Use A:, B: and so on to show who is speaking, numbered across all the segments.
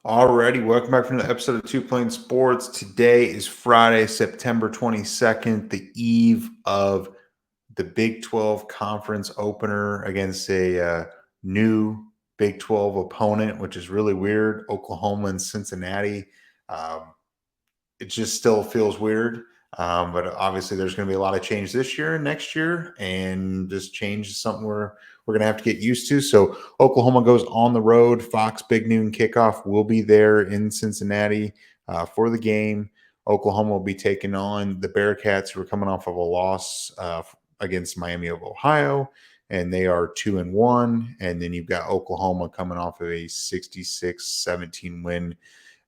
A: Alrighty, welcome back for another episode of Two Plane Sports. Today is Friday, September 22nd, the eve of the Big 12 conference opener against a new Big 12 opponent, which is really weird. Oklahoma and Cincinnati. It just still feels weird. But obviously, there's going to be a lot of change this year and next year, and this change is something we're going to have to get used to. So Oklahoma goes on the road. Fox Big Noon kickoff will be there in Cincinnati for the game. Oklahoma will be taking on the Bearcats, who are coming off of a loss against Miami of Ohio, and they are 2-1. And then you've got Oklahoma coming off of a 66-17 win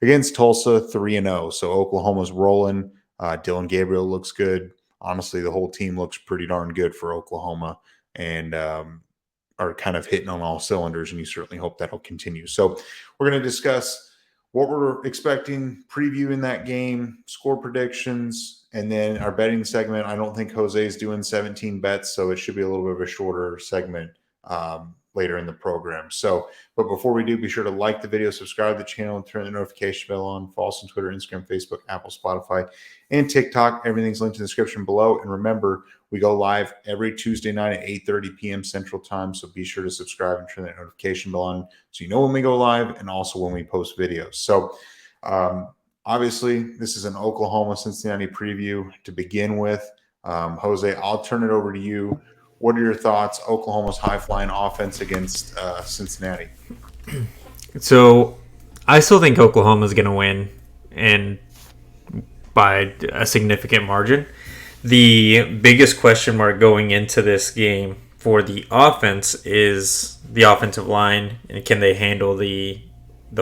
A: against Tulsa, 3-0. So Oklahoma's rolling. Dylan Gabriel looks good. Honestly, the whole team looks pretty darn good for Oklahoma, and are kind of hitting on all cylinders, and you certainly hope that'll continue. So we're going to discuss what we're expecting, previewing that game, score predictions, and then our betting segment. I don't think Jose is doing 17 bets, so it should be a little bit of a shorter segment later in the program. But before we do, be sure to like the video, subscribe to the channel, and turn the notification bell on. Follow us on Twitter, Instagram, Facebook, Apple, Spotify, and TikTok. Everything's linked in the description below. And remember, we go live every Tuesday night at 8:30 p.m. Central Time, so be sure to subscribe and turn that notification bell on so you know when we go live and also when we post videos. So obviously, this is an Oklahoma-Cincinnati preview to begin with. Jose, I'll turn it over to you. What are your thoughts? Oklahoma's high-flying offense against Cincinnati.
B: So I still think Oklahoma's going to win, and by a significant margin. The biggest question mark going into this game for the offense is the offensive line, and can they handle the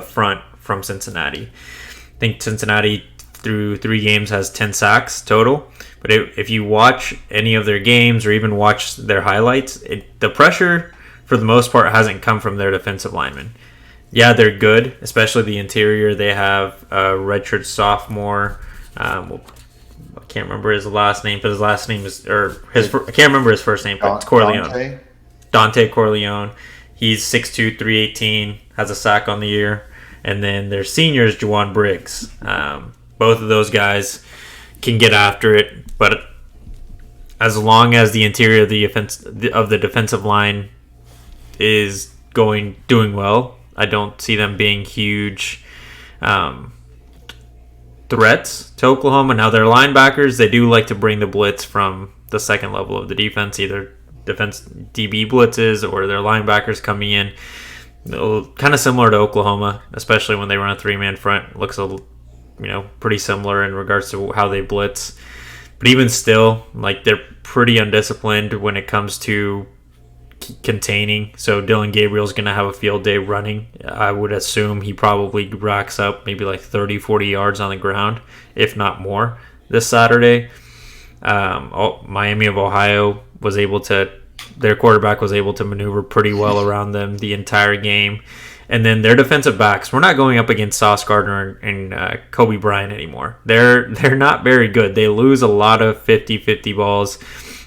B: front from Cincinnati? I think Cincinnati through 3 games has 10 sacks total. But if you watch any of their games or even watch their highlights, the pressure for the most part hasn't come from their defensive linemen. Yeah, they're good, especially the interior. They have a redshirt sophomore. I can't remember his last name, but his last name is, I can't remember his first name, but it's Corleone. Dante Corleone. He's 6'2", 318, has a sack on the year. And then their senior is Juwan Briggs. Both of those guys can get after it, but as long as the interior of the defensive line is doing well, I don't see them being huge threats to Oklahoma. Now, their linebackers, they do like to bring the blitz from the second level of the defense, either defense DB blitzes or their linebackers coming in. Kind of similar to Oklahoma, especially when they run a 3-man front. Looks pretty similar in regards to how they blitz. But even still, they're pretty undisciplined when it comes to containing. So Dylan Gabriel's going to have a field day running. I would assume he probably racks up maybe 30, 40 yards on the ground, if not more, this Saturday. Miami of Ohio their quarterback was able to maneuver pretty well around them the entire game. And then their defensive backs, we're not going up against Sauce Gardner and Kobe Bryant anymore. They're not very good. They lose a lot of 50-50 balls,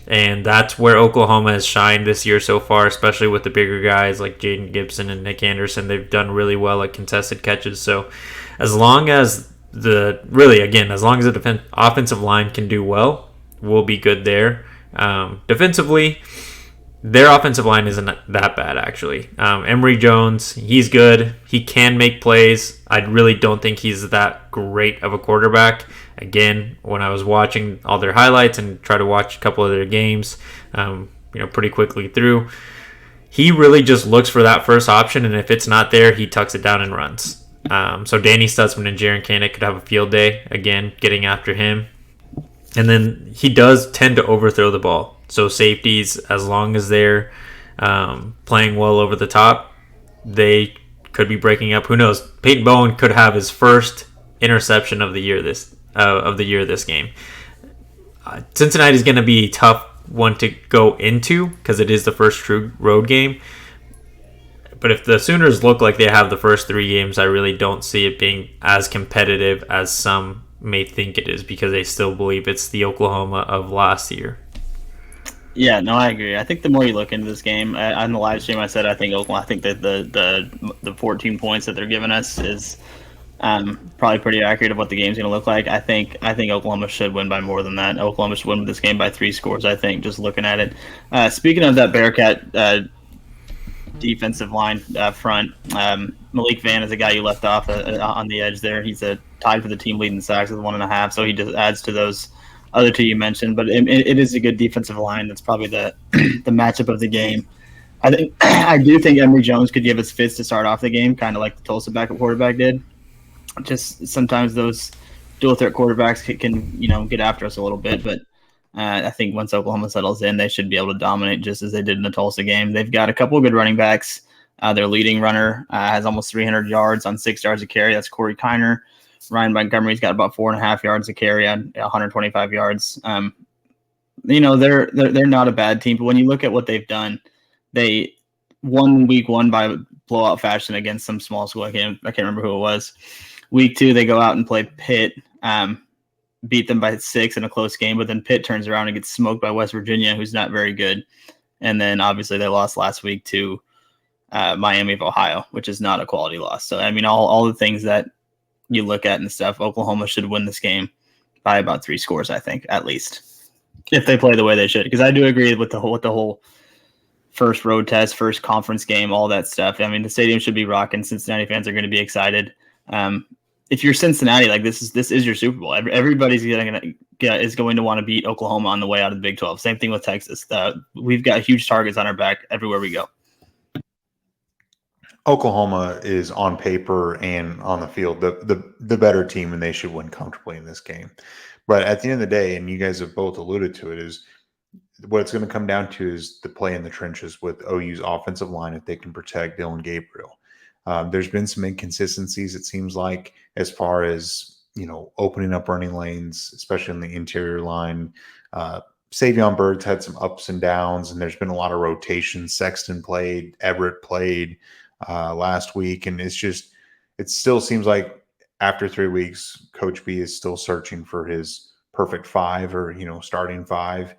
B: and that's where Oklahoma has shined this year so far, especially with the bigger guys like Jaden Gibson and Nick Anderson. They've done really well at contested catches. So as long as the offensive line can do well, we'll be good there. Defensively, their offensive line isn't that bad, actually. Emory Jones, he's good. He can make plays. I really don't think he's that great of a quarterback. Again, when I was watching all their highlights and try to watch a couple of their games, pretty quickly through, he really just looks for that first option, and if it's not there, he tucks it down and runs. So Danny Stutzman and Jaron Kanek could have a field day, again, getting after him. And then he does tend to overthrow the ball. So safeties, as long as they're playing well over the top, they could be breaking up. Who knows? Peyton Bowen could have his first interception of the year this game. Cincinnati's going to be a tough one to go into because it is the first true road game. But if the Sooners look like they have the first 3 games, I really don't see it being as competitive as some may think it is, because they still believe it's the Oklahoma of last year.
C: Yeah, no, I agree. I think the more you look into this game, on the live stream, I said I think Oklahoma. I think that the 14 points that they're giving us is probably pretty accurate of what the game's going to look like. I think Oklahoma should win by more than that. Oklahoma should win this game by 3 scores. I think just looking at it. Speaking of that Bearcat defensive line front, Malik Van is a guy you left off on the edge there. He's tied for the team lead in sacks with 1.5, so he just adds to those other two you mentioned. But it is a good defensive line. That's probably the the matchup of the game. I do think Emory Jones could give us fits to start off the game, kind of like the Tulsa backup quarterback did. Just sometimes those dual threat quarterbacks can get after us a little bit, but I think once Oklahoma settles in, they should be able to dominate just as they did in the Tulsa game. They've got a couple of good running backs. Their leading runner has almost 300 yards on 6 yards a carry. That's Corey Kiner. Ryan Montgomery's got about 4.5 yards a carry on 125 yards. They're not a bad team, but when you look at what they've done, they won week 1 by blowout fashion against some small school. I can't remember who it was. Week 2, they go out and play Pitt. Beat them by 6 in a close game, but then Pitt turns around and gets smoked by West Virginia, who's not very good. And then obviously they lost last week to Miami of Ohio, which is not a quality loss. So, I mean, all the things that you look at and stuff, Oklahoma should win this game by about 3 scores, I think, at least, if they play the way they should. Because I do agree with the whole first road test, first conference game, all that stuff. I mean, the stadium should be rocking. Cincinnati fans are going to be excited. If you're Cincinnati, like this is your Super Bowl. Everybody's is going to want to beat Oklahoma on the way out of the Big 12. Same thing with Texas. We've got huge targets on our back everywhere we go.
A: Oklahoma is on paper and on the field the better team, and they should win comfortably in this game. But at the end of the day, and you guys have both alluded to it, is what it's going to come down to is the play in the trenches with OU's offensive line if they can protect Dylan Gabriel. There's been some inconsistencies, it seems like, as far as opening up running lanes, especially in the interior line. Savion Bird's had some ups and downs, and there's been a lot of rotation. Sexton played, Everett played last week, and it still seems like after 3 weeks, Coach B is still searching for his perfect 5 or starting 5.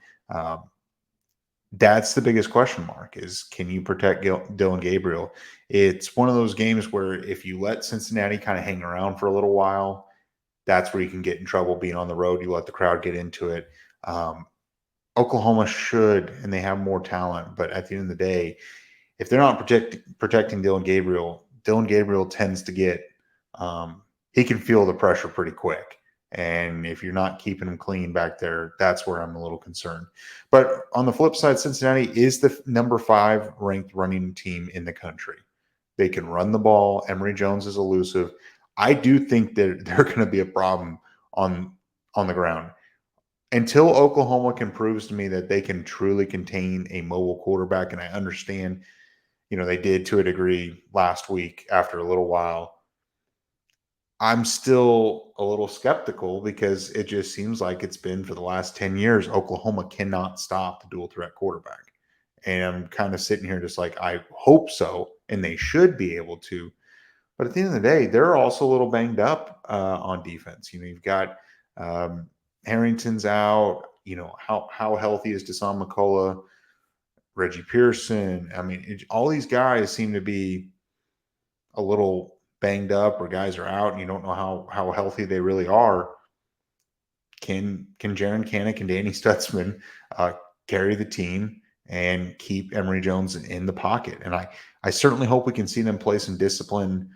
A: That's the biggest question mark, is can you protect Dylan Gabriel? It's one of those games where if you let Cincinnati kind of hang around for a little while, that's where you can get in trouble being on the road. You let the crowd get into it. Oklahoma should, and they have more talent, but at the end of the day, if they're not protecting Dylan Gabriel tends to get he can feel the pressure pretty quick. And if you're not keeping him clean back there, that's where I'm a little concerned. But on the flip side, Cincinnati is the number 5 ranked running team in the country. They can run the ball. Emory Jones is elusive. I do think that they're going to be a problem on the ground. Until Oklahoma can prove to me that they can truly contain a mobile quarterback, and I understand, they did to a degree last week after a little while, I'm still a little skeptical because it just seems like it's been for the last 10 years, Oklahoma cannot stop the dual threat quarterback. And I'm kind of sitting here just like, I hope so, and they should be able to. But at the end of the day, they're also a little banged up on defense. You've got Harrington's out. How healthy is Deshaun McCullough, Reggie Pearson? I mean, all these guys seem to be a little banged up, or guys are out and you don't know how healthy they really are. Can Jaron Kanak and Danny Stutzman carry the team and keep Emory Jones in the pocket? And I certainly hope we can see them play some disciplined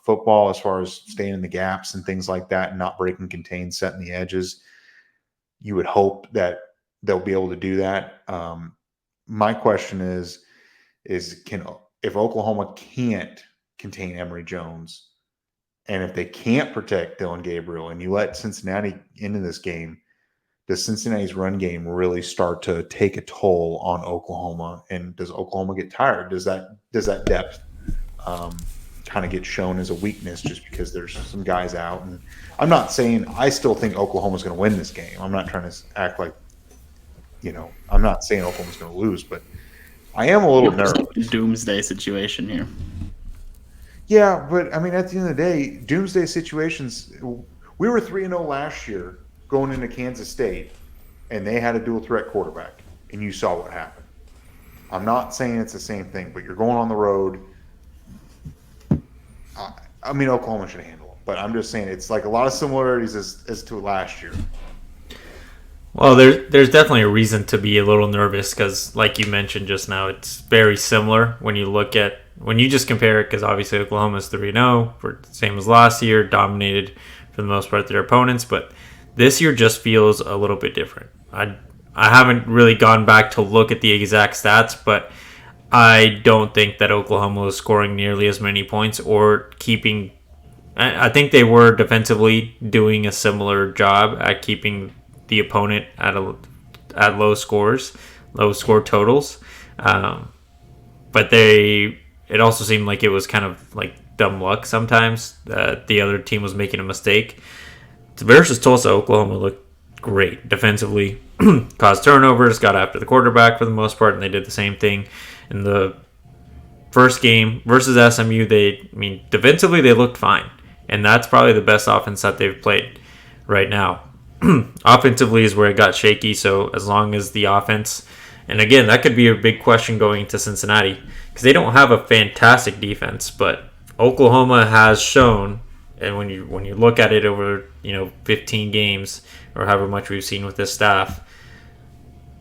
A: football as far as staying in the gaps and things like that and not breaking contain, setting the edges. You would hope that they'll be able to do that. My question is if Oklahoma can't contain Emory Jones, and if they can't protect Dylan Gabriel, and you let Cincinnati into this game, does Cincinnati's run game really start to take a toll on Oklahoma? And does Oklahoma get tired? Does that depth kind of get shown as a weakness just because there's some guys out? And I'm not saying, I still think Oklahoma's going to win this game. I'm not trying to act like, I'm not saying Oklahoma's going to lose, but I am a little nervous.
C: Doomsday situation here.
A: Yeah, but I mean, at the end of the day, doomsday situations. We were 3-0 last year going into Kansas State, and they had a dual threat quarterback and you saw what happened. I'm not saying it's the same thing, but you're going on the road. I mean, Oklahoma should handle them, but I'm just saying it's like a lot of similarities as to last year.
B: Well, there's definitely a reason to be a little nervous because, like you mentioned just now, it's very similar when you just compare it because obviously Oklahoma's 3-0, for same as last year, dominated for the most part their opponents, but this year just feels a little bit different. I haven't really gone back to look at the exact stats, but I don't think that Oklahoma was scoring nearly as many points or keeping. I think they were defensively doing a similar job at keeping the opponent at low score totals, but it also seemed like it was kind of like dumb luck sometimes that the other team was making a mistake. Versus Tulsa, Oklahoma looked great defensively, caused turnovers, got after the quarterback for the most part, and they did the same thing in the first game versus SMU. Defensively they looked fine, and that's probably the best offense that they've played right now. Offensively is where it got shaky, so as long as the offense, and again, that could be a big question going into Cincinnati because they don't have a fantastic defense, but Oklahoma has shown, and when you look at it over 15 games or however much we've seen with this staff,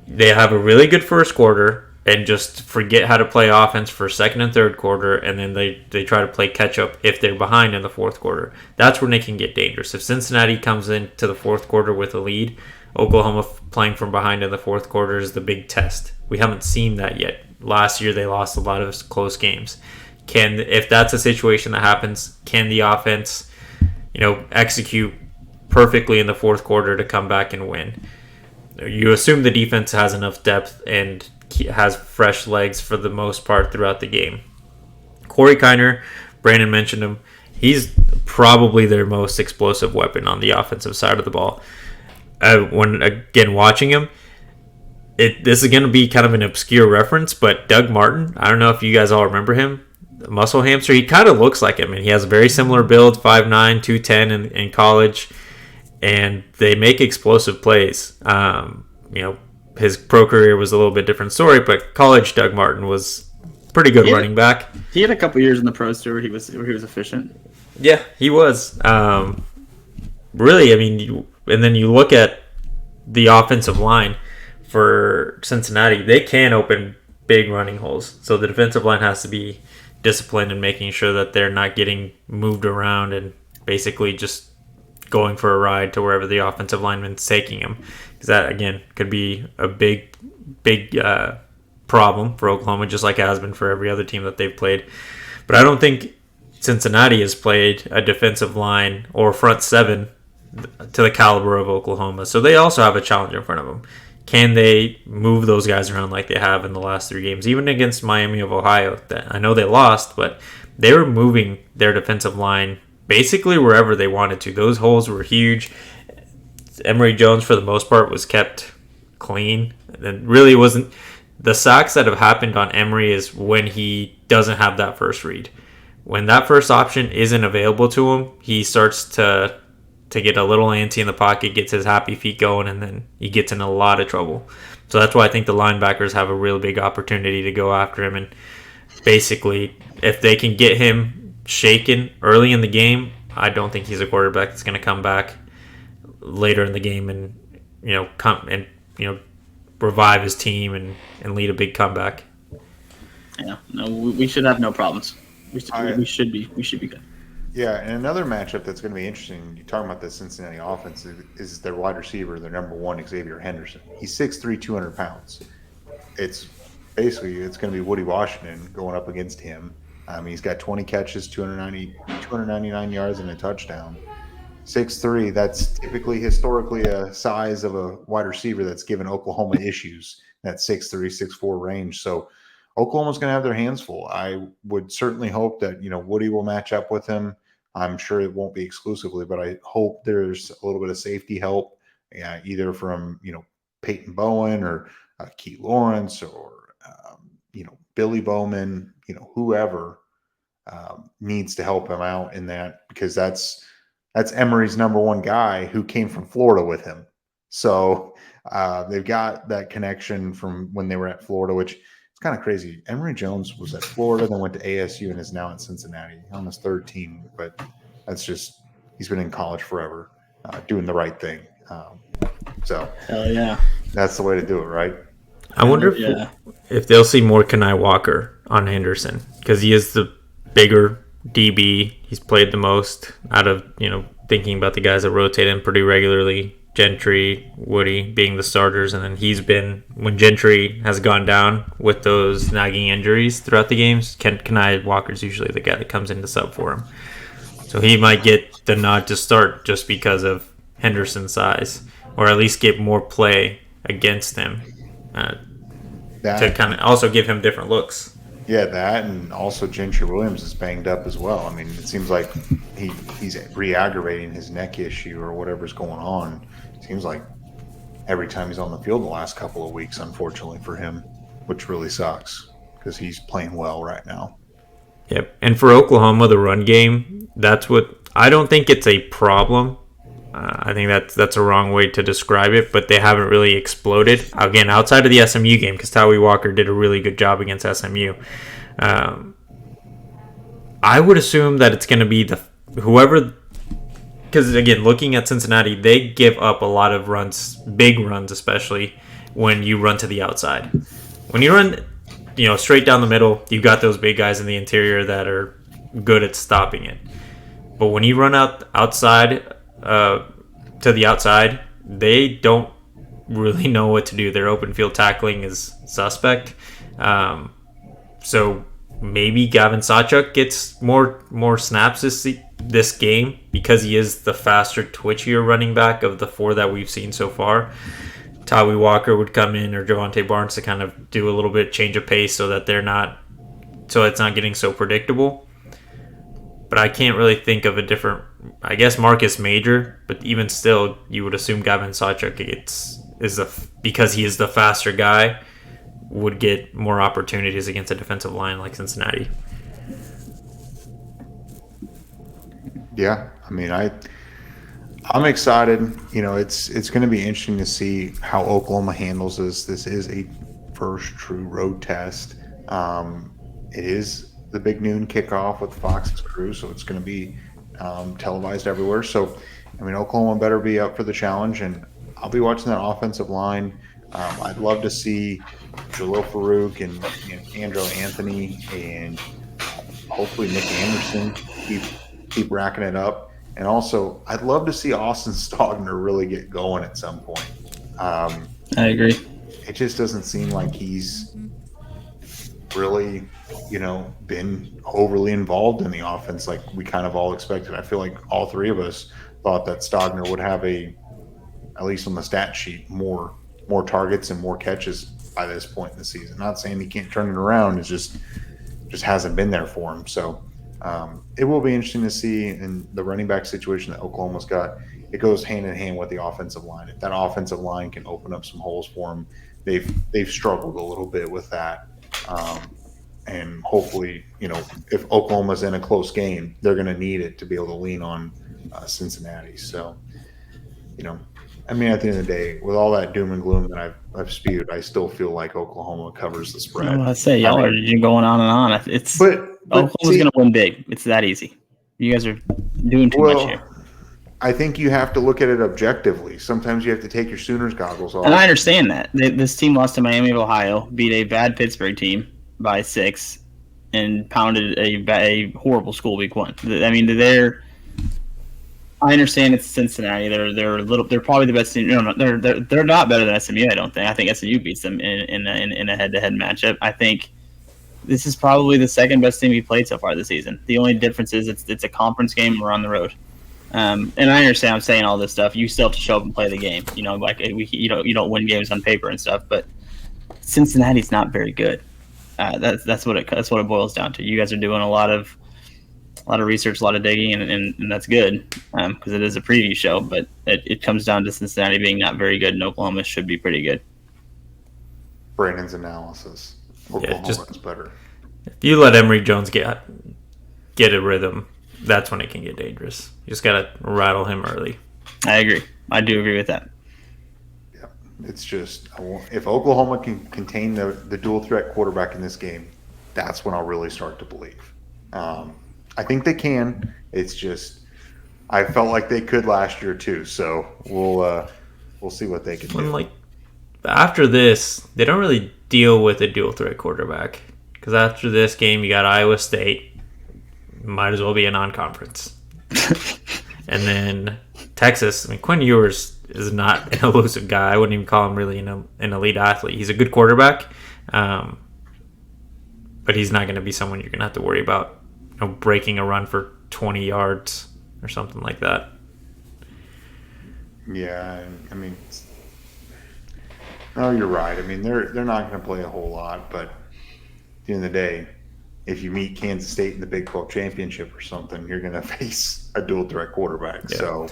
B: they have a really good first quarter and just forget how to play offense for second and third quarter, and then they try to play catch up if they're behind in the fourth quarter. That's when they can get dangerous. If Cincinnati comes into the fourth quarter with a lead, Oklahoma playing from behind in the fourth quarter is the big test. We haven't seen that yet. Last year they lost a lot of close games. If that's a situation that happens, can the offense execute perfectly in the fourth quarter to come back and win? You assume the defense has enough depth and has fresh legs for the most part throughout the game. Corey Kiner, Brandon mentioned him. He's probably their most explosive weapon on the offensive side of the ball. When again watching him, this is going to be kind of an obscure reference, but Doug Martin, I don't know if you guys all remember him, the muscle hamster. He kind of looks like him, and he has a very similar build, 5'9", 210 in college, and they make explosive plays. His pro career was a little bit different story, but college Doug Martin was pretty good running back.
C: He had a couple years in the pros too where he was efficient.
B: Yeah, he was. Really, and then you look at the offensive line for Cincinnati, they can open big running holes. So the defensive line has to be disciplined in making sure that they're not getting moved around and basically just going for a ride to wherever the offensive lineman's taking him. Because that, again, could be a big problem for Oklahoma, just like it has been for every other team that they've played. But I don't think Cincinnati has played a defensive line or front seven to the caliber of Oklahoma. So they also have a challenge in front of them. Can they move those guys around like they have in the last 3 games? Even against Miami of Ohio, I know they lost, but they were moving their defensive line basically wherever they wanted to. Those holes were huge. Emory Jones, for the most part, was kept clean. And really wasn't. The sacks that have happened on Emory is when he doesn't have that first read. When that first option isn't available to him, he starts to get a little antsy in the pocket, gets his happy feet going, and then he gets in a lot of trouble. So that's why I think the linebackers have a real big opportunity to go after him. And basically, if they can get him shaken early in the game, I don't think he's a quarterback that's going to come back later in the game and revive his team and lead a big comeback.
C: Yeah, no, we should have no problems. We should be good.
A: Yeah, and another matchup that's going to be interesting, you're talking about the Cincinnati offense, is their wide receiver, their number one, Xavier Henderson. He's 6'3", 200 pounds. It's going to be Woody Washington going up against him. He's got 20 catches, 299 yards, and a touchdown. 6'3", that's typically historically a size of a wide receiver that's given Oklahoma issues, that 6'3", 6'4" range. So Oklahoma's going to have their hands full. I would certainly hope that, Woody will match up with him. I'm sure it won't be exclusively, but I hope there's a little bit of safety help, either from, Peyton Bowen or Keith Lawrence or, Billy Bowman, whoever needs to help him out in that, because that's Emory's number one guy who came from Florida with him. So They've got that connection from when they were at Florida, which it's kind of crazy. Emory Jones was at Florida, then went to ASU, and is now at Cincinnati on his third team. But that's just he's been in college forever, doing the right thing. So
C: Hell yeah,
A: that's the way to do it, right?
B: I wonder if they'll see more Kenai Walker on Henderson, because he is the bigger DB. He's played the most out of, thinking about the guys that rotate in pretty regularly. Gentry, Woody being the starters, and then he's been, when Gentry has gone down with those nagging injuries throughout the games, Kenai Walker's usually the guy that comes in to sub for him. So he might get the nod to start just because of Henderson's size, or at least get more play against him to kind of also give him different looks.
A: Yeah, that, and also Gentry Williams is banged up as well. I mean, it seems like he's re-aggravating his neck issue or whatever's going on. It seems like every time he's on the field the last couple of weeks, unfortunately for him, which really sucks because he's playing well right now.
B: Yep, and for Oklahoma, the run game, that's what I don't think it's a problem. I think that's a wrong way to describe it, but they haven't really exploded. Again, outside of the SMU game, because Tawi Walker did a really good job against SMU. I would assume that it's going to be whoever, because again, looking at Cincinnati, they give up a lot of runs, big runs, especially when you run to the outside. When you run, straight down the middle, you've got those big guys in the interior that are good at stopping it. But when you run outside, to the outside, they don't really know what to do. Their open field tackling is suspect. So maybe Gavin Sawchuk gets more snaps this game because he is the faster, twitchier running back of the four that we've seen so far. Tawi Walker would come in, or Javonte Barnes, to kind of do a little bit change of pace so that it's not getting so predictable. But I can't really think of a different. I guess Marcus Major, but even still, you would assume Gavin Sawchuk because he is the faster guy, would get more opportunities against a defensive line like Cincinnati.
A: Yeah, I mean, I'm excited. It's going to be interesting to see how Oklahoma handles this. This is a first true road test. It is the big noon kickoff with Fox's crew, so it's going to be televised everywhere. So, I mean, Oklahoma better be up for the challenge, and I'll be watching that offensive line. I'd love to see Jalil Farouk and Andrew Anthony and hopefully Nick Anderson keep racking it up. And also, I'd love to see Austin Stogner really get going at some point.
C: I agree.
A: It just doesn't seem like he's really, been overly involved in the offense like we kind of all expected. I feel like all three of us thought that Stogner would have at least on the stat sheet, more targets and more catches by this point in the season. Not saying he can't turn it around. It just hasn't been there for him. So it will be interesting to see in the running back situation that Oklahoma's got. It goes hand in hand with the offensive line. If that offensive line can open up some holes for them, they've struggled a little bit with that. And hopefully, if Oklahoma's in a close game, they're going to need it to be able to lean on Cincinnati. So, I mean, at the end of the day, with all that doom and gloom that I've spewed, I still feel like Oklahoma covers the spread.
C: I say y'all are going on and on. Oklahoma's going to win big. It's that easy. You guys are doing too much here.
A: I think you have to look at it objectively. Sometimes you have to take your Sooners goggles off.
C: And I understand that. This team lost to Miami of Ohio, beat a bad Pittsburgh team by 6, and pounded a horrible school week 1. I mean, I understand it's Cincinnati. They're probably the best team. No, they're not better than SMU. I don't think. I think SMU beats them in a head-to-head matchup. I think this is probably the second best team we played so far this season. The only difference is it's a conference game. We're on the road. And I understand I'm saying all this stuff. You still have to show up and play the game. You don't win games on paper and stuff. But Cincinnati's not very good. That's what it boils down to. You guys are doing a lot of research, a lot of digging, and that's good because it is a preview show. But it comes down to Cincinnati being not very good, and Oklahoma should be pretty good.
A: Brandon's analysis. Oklahoma's better.
B: If you let Emory Jones get a rhythm, that's when it can get dangerous. You just got to rattle him early.
C: I agree. I do agree with that.
A: It's just if Oklahoma can contain the dual threat quarterback in this game, that's when I'll really start to believe. I think they can. It's just I felt like they could last year too. So we'll see what they can do.
B: Like after this, they don't really deal with a dual threat quarterback because after this game, you got Iowa State. Might as well be a non-conference. And then Texas. I mean, Quinn Ewers is not an elusive guy. I wouldn't even call him really an elite athlete. He's a good quarterback, but he's not going to be someone you're going to have to worry about, breaking a run for 20 yards or something like that.
A: Yeah, I mean, no, you're right. I mean, they're not going to play a whole lot, but at the end of the day, if you meet Kansas State in the Big 12 championship or something, you're going to face a dual threat quarterback. Yeah. So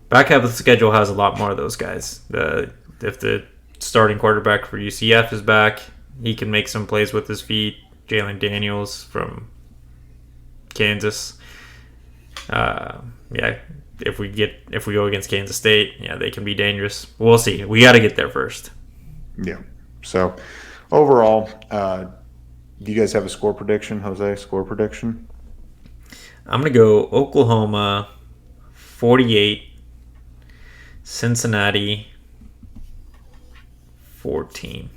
B: back half of the schedule has a lot more of those guys. If the starting quarterback for UCF is back, he can make some plays with his feet. Jalen Daniels from Kansas. If we go against Kansas State, they can be dangerous. We'll see. We got to get there first.
A: Yeah. So overall, do you guys have a score prediction, Jose? Score prediction?
B: I'm going to go Oklahoma 48, Cincinnati 14.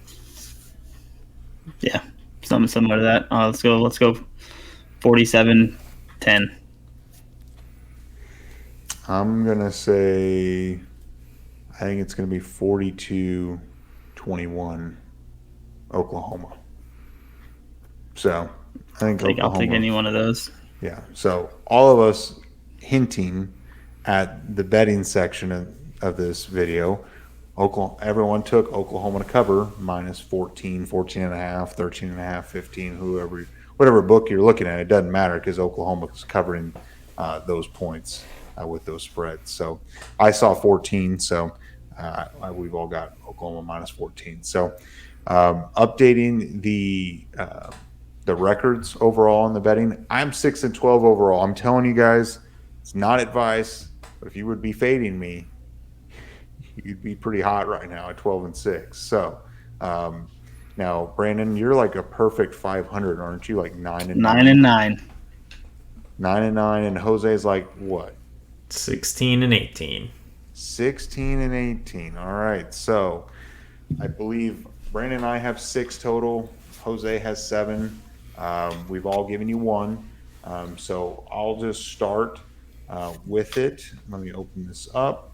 C: Yeah, something similar to that. Let's go 47-10.
A: I'm going to say I think it's going to be 42-21 Oklahoma. So I think
C: I'll take any one of those.
A: Yeah. So all of us hinting at the betting section of this video, everyone took Oklahoma to cover minus 14, 14.5, 13.5, 15, whatever book you're looking at. It doesn't matter because Oklahoma is covering those points with those spreads. So I saw 14. So we've all got Oklahoma minus 14. So updating the records overall in the betting, I'm 6-12 overall. I'm telling you guys, it's not advice, but if you would be fading me, you'd be pretty hot right now at 12-6. So now, Brandon, you're like a perfect 500, aren't you? Like 9-9.
C: 9-9.
A: 9-9, and Jose's like what?
B: 16-18.
A: 16-18. All right. So I believe Brandon and I have 6 total. Jose has 7. We've all given you 1. So I'll just start with it. Let me open this up.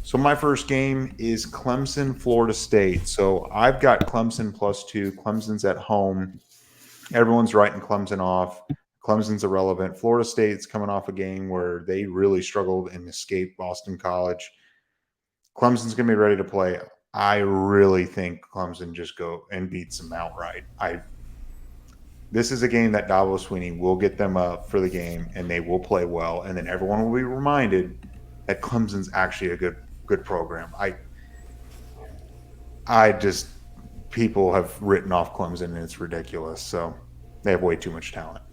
A: So my first game is Clemson, Florida State. So I've got Clemson +2. Clemson's at home. Everyone's writing Clemson off. Clemson's irrelevant. Florida State's coming off a game where they really struggled and escaped Boston College. Clemson's going to be ready to play. I really think Clemson just go and beats them outright. This is a game that Dabo Swinney will get them up for the game, and they will play well, and then everyone will be reminded that Clemson's actually a good program. People have written off Clemson, and it's ridiculous. So they have way too much talent.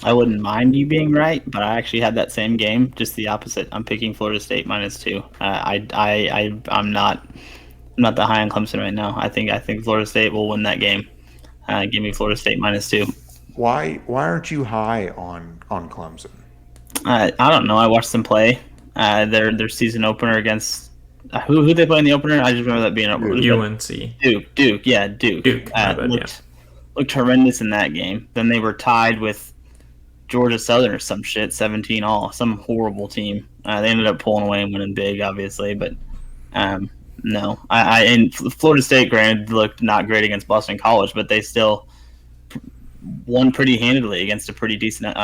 C: I wouldn't mind you being right, but I actually had that same game, just the opposite. I'm picking Florida State -2. I'm not that high on Clemson right now. I think Florida State will win that game. Give me Florida State -2.
A: Why aren't you high on Clemson?
C: I don't know. I watched them play. Their season opener against who they play in the opener. I just remember that being
B: UNC.
C: Duke. Yeah, Duke. Looked horrendous in that game. Then they were tied with Georgia Southern or some shit, 17-all, some horrible team. They ended up pulling away and winning big, obviously, but no. And Florida State, granted, looked not great against Boston College, but they still won pretty handedly against a pretty decent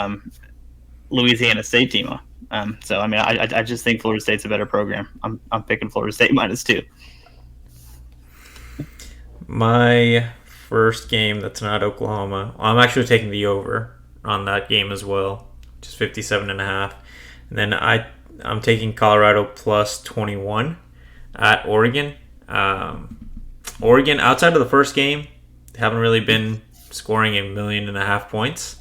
C: Louisiana State team. So I mean, I just think Florida State's a better program. I'm picking Florida State -2.
B: My first game that's not Oklahoma, I'm actually taking the over on that game as well, which is 57.5. And then I'm taking Colorado +21 at Oregon. Oregon, outside of the first game, haven't really been scoring 1.5 million points,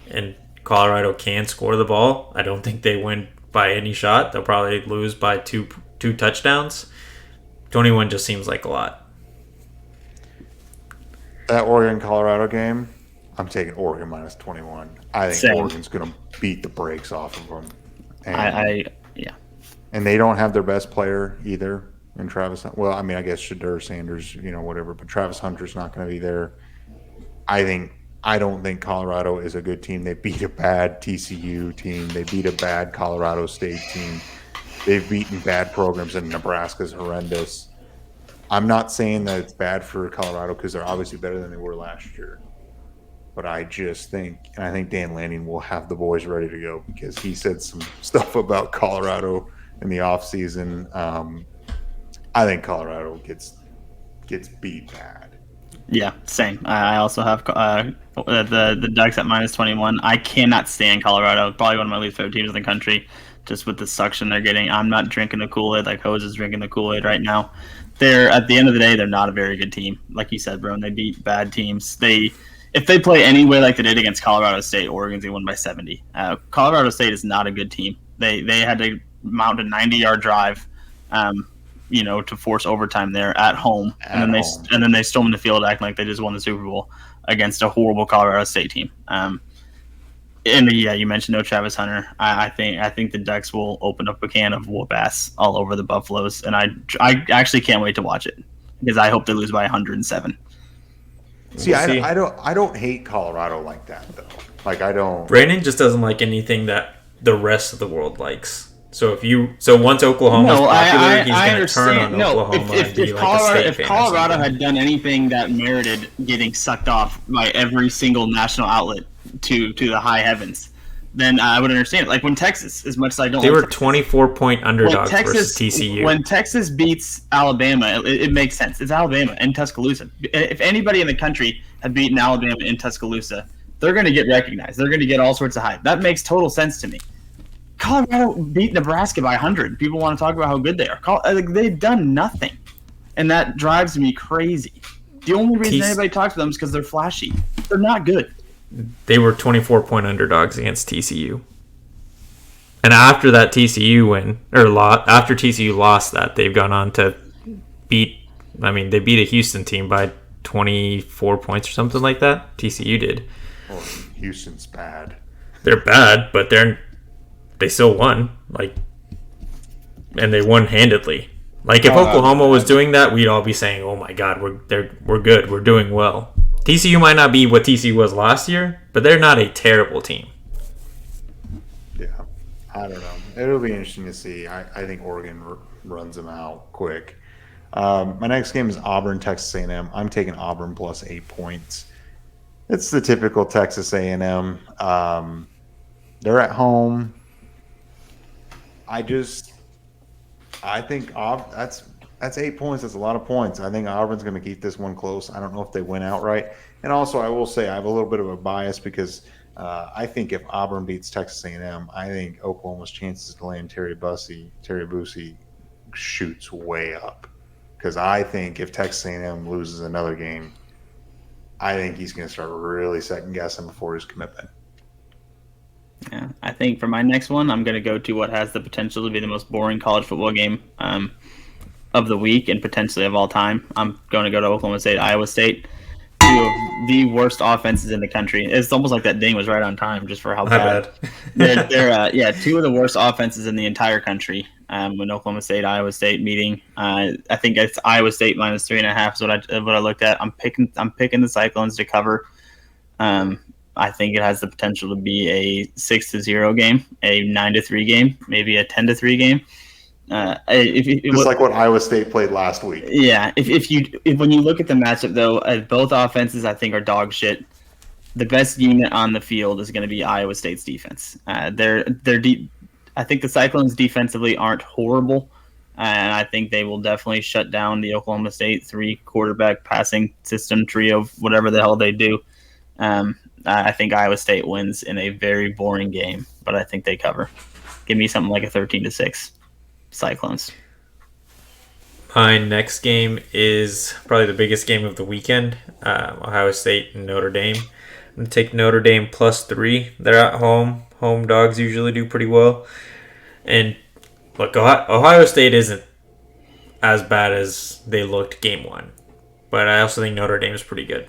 B: and Colorado can score the ball. I don't think they win by any shot. They'll probably lose by two touchdowns. 21 just seems like a lot.
A: That Oregon-Colorado game, I'm taking Oregon minus 21. I think
C: Same.
A: Oregon's going to beat the brakes off of them.
C: Yeah.
A: And they don't have their best player either in Travis. Well, I mean, I guess Shadur Sanders, whatever, but Travis Hunter's not going to be there. I don't think Colorado is a good team. They beat a bad TCU team. They beat a bad Colorado State team. They've beaten bad programs, and Nebraska's horrendous. I'm not saying that it's bad for Colorado because they're obviously better than they were last year. But I just think, and I think Dan Lanning will have the boys ready to go because he said some stuff about Colorado in the offseason. I think Colorado gets beat bad.
C: Yeah, same. I also have the Ducks at minus 21. I cannot stand Colorado. Probably one of my least favorite teams in the country, just with the suction they're getting. I'm not drinking the Kool-Aid like Hose is drinking the Kool-Aid right now. They're, at the end of the day, they're not a very good team. Like you said, bro, they beat bad teams. If they play any way like they did against Colorado State, Oregon's going to win by 70. Colorado State is not a good team. They had to mount a 90-yard drive, to force overtime there at home, and then they stormed the field acting like they just won the Super Bowl against a horrible Colorado State team. You mentioned no Travis Hunter. I think the Ducks will open up a can of whoop ass all over the Buffaloes, and I actually can't wait to watch it because I hope they lose by 107.
A: I don't hate Colorado like that though. Like I don't.
B: Brandon just doesn't like anything that the rest of the world likes. So once Oklahoma's popular, he's going to turn on Oklahoma and be like a state fan.
C: If Colorado had done anything that merited getting sucked off by every single national outlet to the high heavens, then I would understand it. Like when Texas, as much as I don't,
B: they
C: like
B: were 24-point underdogs versus TCU.
C: When Texas beats Alabama, it makes sense. It's Alabama and Tuscaloosa. If anybody in the country had beaten Alabama in Tuscaloosa, they're going to get recognized. They're going to get all sorts of hype. That makes total sense to me. Colorado beat Nebraska by 100. People want to talk about how good they are. They've done nothing, and that drives me crazy. The only reason anybody talks to them is because they're flashy. They're not good.
B: They were 24-point underdogs against TCU. And after that TCU win, after TCU lost that, they've gone on to they beat a Houston team by 24 points or something like that. TCU did.
A: Well, Houston's bad.
B: They're bad, but they still won. And they won handedly. If Oklahoma was doing that, we'd all be saying, "Oh my God, we're good. We're doing well." TCU might not be what TCU was last year, but they're not a terrible team.
A: Yeah, I don't know. It'll be interesting to see. I think Oregon runs them out quick. My next game is Auburn, Texas A&M. I'm taking Auburn plus 8 points. It's the typical Texas A&M. They're at home. I think that's 8 points. That's a lot of points. I think Auburn's going to keep this one close. I don't know if they win outright. And also, I will say I have a little bit of a bias because I think if Auburn beats Texas A&M, I think Oklahoma's chances to land Terry Bussey shoots way up. Because I think if Texas A&M loses another game, I think he's going to start really second-guessing before his commitment.
C: Yeah, I think for my next one, I'm going to go to what has the potential to be the most boring college football game of the week and potentially of all time. I'm going to go to Oklahoma State, Iowa State, two of the worst offenses in the country. It's almost like that ding was right on time just for how bad. They're two of the worst offenses in the entire country. When Oklahoma State, Iowa State meeting, I think it's Iowa State minus 3.5 is what I looked at. I'm picking the Cyclones to cover. I think it has the potential to be a 6-0 game, a 9-3 game, maybe a 10-3 game.
A: Just like what Iowa State played last week.
C: Yeah, when you look at the matchup though, both offenses I think are dog shit. The best unit on the field is going to be Iowa State's defense. They're deep. I think the Cyclones defensively aren't horrible, and I think they will definitely shut down the Oklahoma State 3-quarterback passing system trio, whatever the hell they do. I think Iowa State wins in a very boring game, but I think they cover. Give me something like a 13-6 Cyclones.
B: My next game is probably the biggest game of the weekend, Ohio State and Notre Dame. I'm going to take Notre Dame plus 3. They're at home. Home dogs usually do pretty well. And look, Ohio State isn't as bad as they looked game 1. But I also think Notre Dame is pretty good.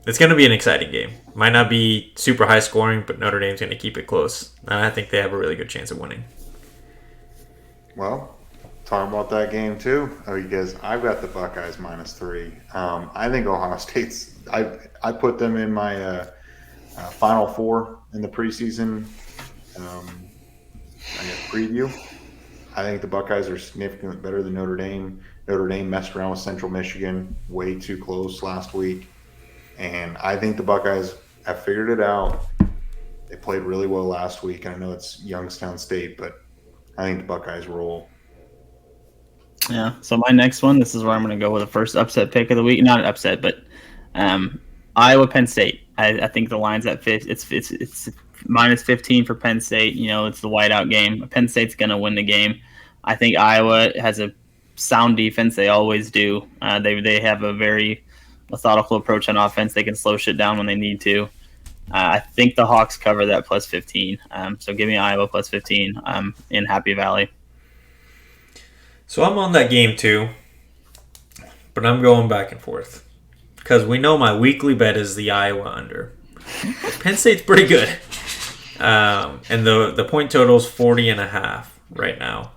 B: It's gonna be an exciting game. Might not be super high scoring, but Notre Dame's gonna keep it close, and I think they have a really good chance of winning.
A: Well, talking about that game too, because I've got the Buckeyes -3. I think Ohio State's. I put them in my Final Four in the preseason preview. I think the Buckeyes are significantly better than Notre Dame. Notre Dame messed around with Central Michigan way too close last week. And I think the Buckeyes have figured it out. They played really well last week. And I know it's Youngstown State, but I think the Buckeyes roll.
C: Yeah. So my next one, this is where I'm going to go with the first upset pick of the week. Not an upset, but Iowa Penn State. I think the line's at it's -15 for Penn State. You know, it's the whiteout game. Penn State's going to win the game. I think Iowa has a sound defense. They always do. They have a very methodical approach on offense. They can slow shit down when they need to. I think the Hawks cover that +15. So give me Iowa +15 in Happy Valley.
B: So I'm on that game too, but I'm going back and forth because we know my weekly bet is the Iowa under. Penn State's pretty good, and the point total is 40.5 right now.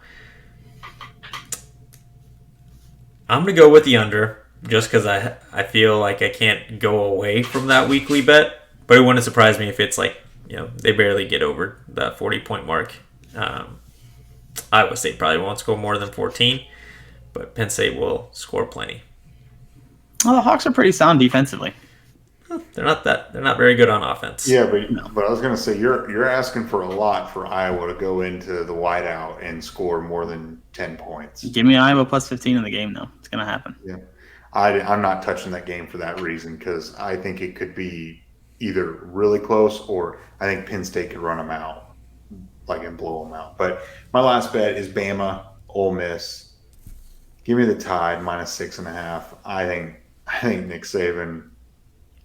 B: I'm gonna go with the under. Just because I feel like I can't go away from that weekly bet. But it wouldn't surprise me if it's like, they barely get over that 40-point mark. Iowa State probably won't score more than 14, but Penn State will score plenty.
C: Well, the Hawks are pretty sound defensively.
B: They're not very good on offense.
A: Yeah, but I was going to say you're asking for a lot for Iowa to go into the whiteout and score more than 10 points.
C: Give me Iowa +15 in the game, though. It's going to happen.
A: Yeah. I'm not touching that game for that reason because I think it could be either really close or I think Penn State could run them out, and blow them out. But my last bet is Bama, Ole Miss. Give me the Tide -6.5. I think Nick Saban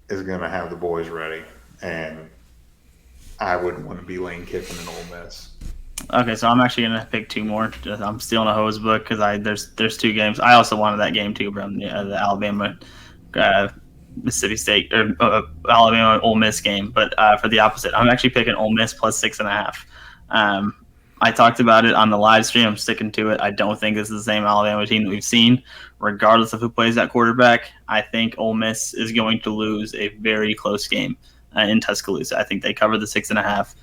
A: is going to have the boys ready, and I wouldn't want to be Lane Kiffin and Ole Miss.
C: Okay, so I'm actually gonna pick two more. I'm stealing a hose book because there's two games. I also wanted that game too, bro. The Alabama, Mississippi State or Alabama Ole Miss game. But for the opposite, I'm actually picking Ole Miss +6.5. I talked about it on the live stream. I'm sticking to it. I don't think this is the same Alabama team that we've seen, regardless of who plays that quarterback. I think Ole Miss is going to lose a very close game in Tuscaloosa. I think they cover the 6.5.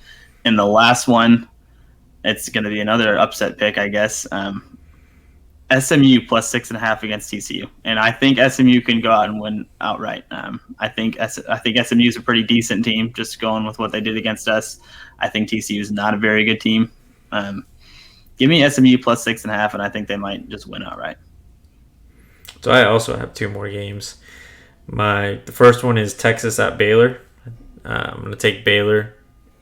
C: In the last one, it's going to be another upset pick, I guess. SMU +6.5 against TCU, and I think SMU can go out and win outright. I think SMU is a pretty decent team, just going with what they did against us. I think TCU is not a very good team. Give me SMU +6.5, and I think they might just win outright.
B: So I also have two more games. The first one is Texas at Baylor. I'm going to take Baylor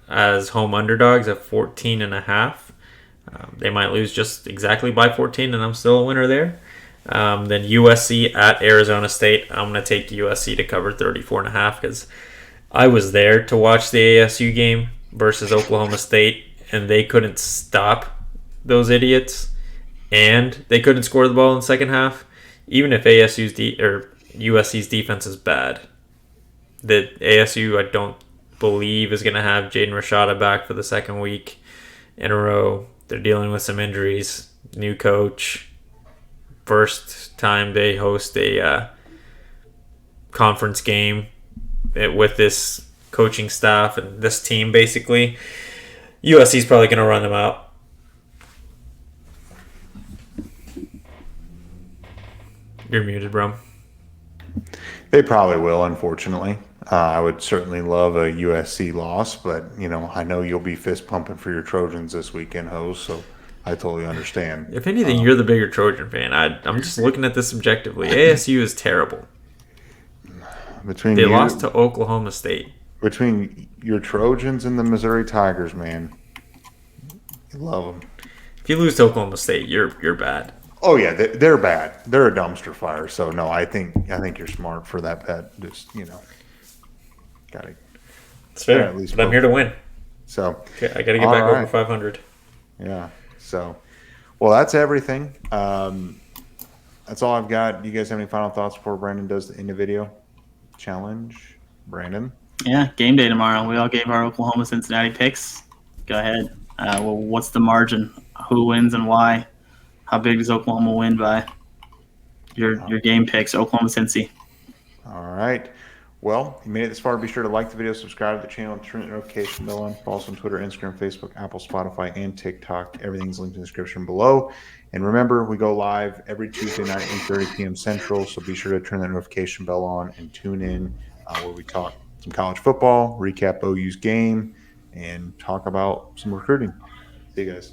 B: as home underdogs at 14.5. They might lose just exactly by 14, and I'm still a winner there. Then USC at Arizona State. I'm going to take USC to cover 34.5 because I was there to watch the ASU game versus Oklahoma State, and they couldn't stop those idiots, and they couldn't score the ball in the second half. Even if USC's defense is bad, the ASU I don't believe is going to have Jaden Rashada back for the second week in a row. They're dealing with some injuries. New coach. First time they host a conference game with this coaching staff and this team, basically. USC's probably going to run them out. You're muted, bro.
A: They probably will, unfortunately. I would certainly love a USC loss, but, I know you'll be fist pumping for your Trojans this weekend, Hose, so I totally understand.
B: If anything, you're the bigger Trojan fan. I'm just looking at this objectively. ASU is terrible. They lost to Oklahoma State.
A: Between your Trojans and the Missouri Tigers, man, you love them.
B: If you lose to Oklahoma State, you're bad.
A: Oh yeah, they're bad. They're a dumpster fire. So no, I think you're smart for that bet. Just got it.
B: It's fair. At least, but I'm here to win.
A: So
B: okay, I got to get back over 500.
A: Yeah. So, Well, that's everything. That's all I've got. Do you guys have any final thoughts before Brandon does the end of video challenge? Brandon?
C: Yeah, game day tomorrow. We all gave our Oklahoma Cincinnati picks. Go ahead. Well, what's the margin? Who wins and why? How big does Oklahoma win by? Your game picks, Oklahoma Cincy.
A: All right. Well, you made it this far. Be sure to like the video, subscribe to the channel, turn the notification bell on. Follow us on Twitter, Instagram, Facebook, Apple, Spotify, and TikTok. Everything's linked in the description below. And remember, we go live every Tuesday night at 8:30 p.m. Central. So be sure to turn that notification bell on and tune in where we talk some college football, recap OU's game, and talk about some recruiting. See you guys.